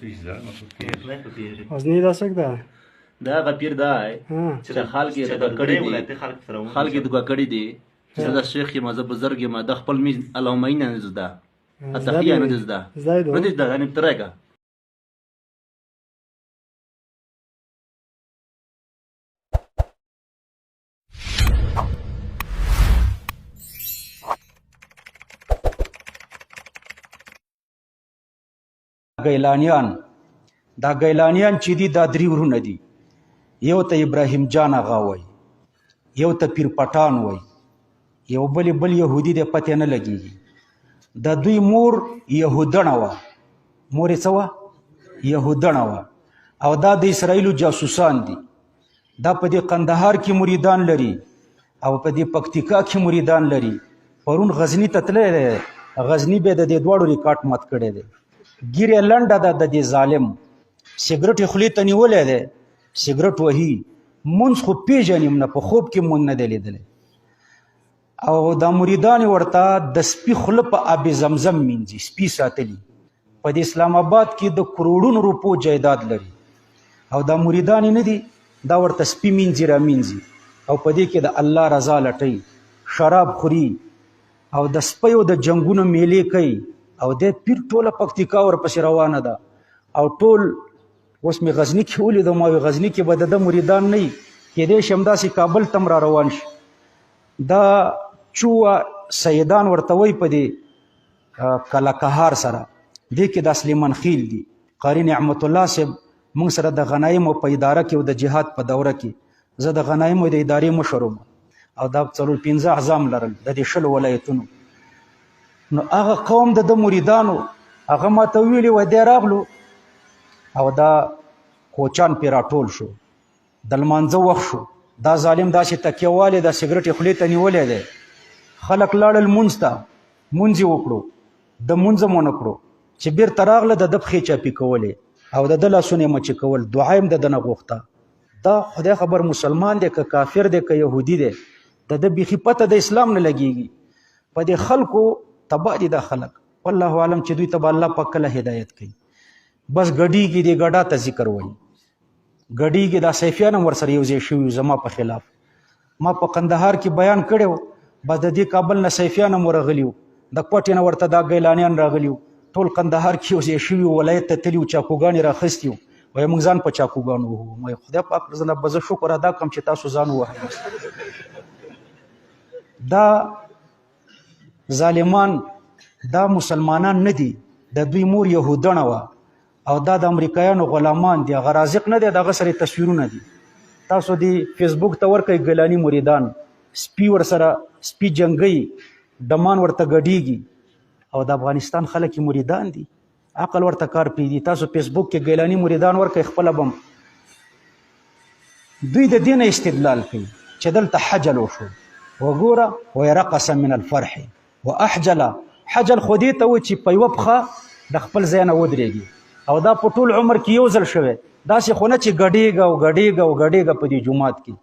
غزني دا څوک ده؟ دا هغه پیر دا دی چې د خلک یې دغه کړي دي، خلک یې دغه کړي دي چې زه شیخ یم، زه بزرګ یم، د خپل مین علامین نه زده اتقیه نه زده نه دي زده یعنې ترېږه ګیلانیان. دا ګیلانیان چې دي دا درې ورونه دي، یو ته ابراهیم جان اغا وای، یو ته پیر پټان وای، یو بل یهودي دی پته نه لګیږي. د دوی مور یهودنه وه، مور یې څه وه؟ یهودنه وه، او دا د اسرائیلو جاسوسان دي. دا په دې قندهار کې مریدان لري او په دې پکتیکا کې مریدان لري. پرون غزني ته تللی دی، غزني به د دې دواړو ریکارډ مات کړی دی. ګیرې لنډه ده د دې ظالم، سګرټ یې خولې ته نیولی دی، سګرټ وهي، مونځ خو پیژنیم نه، په خوب کې مونځ نه دی لیدلی. او دا مریدان ورته د سپي خوله په آب زمزم مینځي، سپي ساتلي. په د اسلام آباد کې د کروڑونو روپو جایداد لري، او دا مریدان نه دي، دا ورته سپي مینځي را مینځي، او په دې کې د الله رضا لټوي، شراب خوري او د سپیو د جنګونو میلې کوي. او د پیر ټوله پکتیکا ورپسې روانه ده. او ټول اوس مې غزني کې ولیدم، ما وی غزني کې به د مریدان نه وي، کیدای شي همداسې کابل ته را روان شي. دا چوه سیدان ورته وایي په دې کلکهار سره، دې کې د سلیمان خیل دي. قاری نعمت الله صاحب موږ سره د غنایمو په اداره کې او د جهاد په دوره کې زه د غنایمو د ادارې مشر وم، او دا 4-5 اعظام لرل د دې 20 ولایتونو. نو هغه قوم د مریدانو هغه ماته ویلي وای دی راغلو، او دا کوچان پې راټول شو، د لمانځه وخت شو، دا ظالم داسې تکیه والی دا سګرټ یې خولې ته نیولی دی. خلک لاړل مونځ ته، مونځ یې وکړو، د مونځ مو نه کړو، چې بیرته راغله د ده پښې چاپې کولې او د ده لاسونه یې مچې کول، دعا یې د ده نه غوښته. دا خدای خبر مسلمان دی که کافر دی که یهودي دی، د ده بیخي پته د اسلام نه لګېږي. په دې خلکو تباه دي دا خلک، والله عالم چې دوی ته به الله پاک کله هدایت کوي. بس ګډیږي، دې ګډا ته ذکر وایي، ګډیږي. دا سیفیان هم ورسره یو ځای شوي زما په خلاف. ما په قندهار کې بیان کړی و، بس د دې کابل نه سیفیان هم ورغلي وو، د کوټې نه ورته دا ګیلانیان راغلي وو، ټول قندهار کې یو ځای شوي وو، ولایت ته تللي وو، چاقوګانې راخیستي وو. وایي موږ ځان په چاقوګانو وهو. وایي خدای پاک به زه شکر ادا کړم چې تاسو ځان ووهئ. دا ظالمان دا مسلمانان نه دي، د دوی مور یهودنه وه، او دا د امریکایانو غلامان دي. هغه رازق نه دی، دغه سره تصویرونه دي. تاسو دې فیسبوک ته ورکئ ګیلاني مریدان، سپي ورسره سپي جنګوي، ډمان ورته ګډیږي، او د افغانستان خلک مریدان دي، عقل ورته کار پرېږدي. تاسو فیسبوک کې ګیلاني مریدان ورکئ، خپله بم دوی د دې نه استدلال کوي چې دلته حجل وشو. وګوره وایي رقص من الفرح واحجل، حجل خو دې ته وایي چې په یوه پښه د خپل ځای نه ودرېږي، او دا په ټول عمر کې یو ځل شوی، داسې خو نه چې ګډېږه او ګډېږه او ګډېږه. په دې جومات کې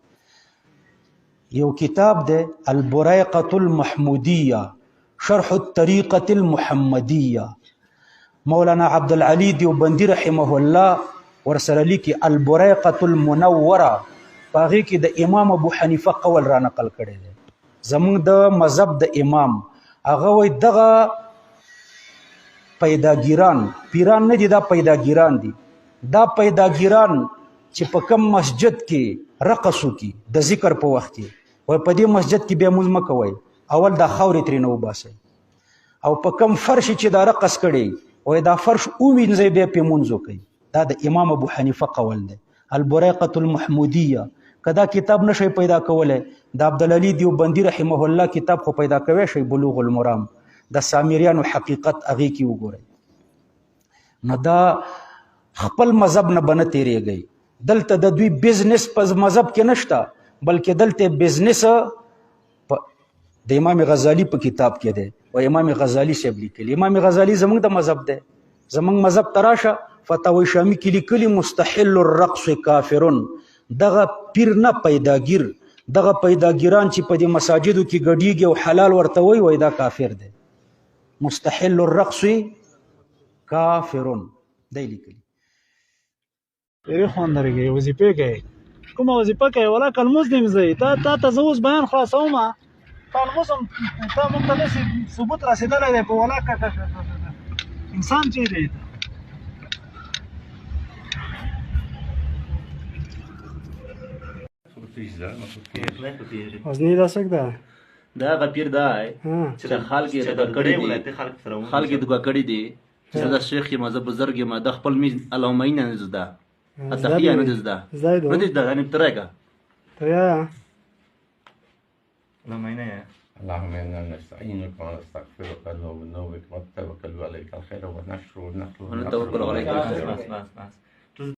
یو کتاب دی البریقة المحمودیه شرح الطریقة المحمدیه، مولانا عبدالعلی دیوبندی رحمه الله ورسره لیکي البریقة المنوره، په هغې کې د امام ابو حنیفه قول را نقل کړی دی. زمونږ د مذهب د امام هغه وایي دغه پیداګیران پیران نه دي، دا پیداګیران دي. دا پیداګیران چې په کم مسجد کې رقص وکړي د ذکر په وخت کې، وایي په دې مسجد کې بیا مونځ مه کوئ، اول دا خاورې ترې نه وباسئ، او په کم فرش چې دا رقص کړی وایي دا فرش ووینځئ بیا پرې مونځ وکئ. دا د امام ابو حنیفه قول دی البریقة المحمودیه. که دا کتاب نشئ پیدا کولی، د عبدالعلی دیوبندي رحمه الله کتاب خو پیدا کوی شئ، بلوغ المرام، د سامریانو حقیقت هغې کې وګورئ. نو دا خپل مذهب نه به نه تېرېږئ. دلته د دوی بزنس په مذهب کې نشته، بلکې دلته بزنس د امام غزالی په کتاب کې دی، او امام غزالی صاحب لیکلي. امام غزالی زموږ د مذهب دی، زموږ مذهب ته راشه فتاوی شامی کې لیکلي مستحل الرقص کافرون. دغه پیر نه پیداګیر، دغه پیداګیران چې په دې مساجدو کې ګډیږي او حلال ورته وایي دا کافر دی. مستحل الرقص کافرون دی لیکلي. ډېرې خوند درکوي وظیفې کوي کومه وظیفه کوي ولا کلموز دې مې زوی تا ته زه اوس بیان خلاصوم تا لموز هم تا موږ ته داسې ثبوت رسېدلی دی په ولا انسان چې دی غزني دا څوک ده دا هغه پیر دی چې د خلک یې دغه کړي دي خلک یې دغه کړي دي چې زه شیخ یم زه بزرګ یم د خپل میز علامه نه زده اتقیا نه زده نه دې زده یعنې ترېګه تریا اللهم انا نستعينك ونستغفرك ونتوكل عليك الخير ونشكر ونخلو ونتوكل عليك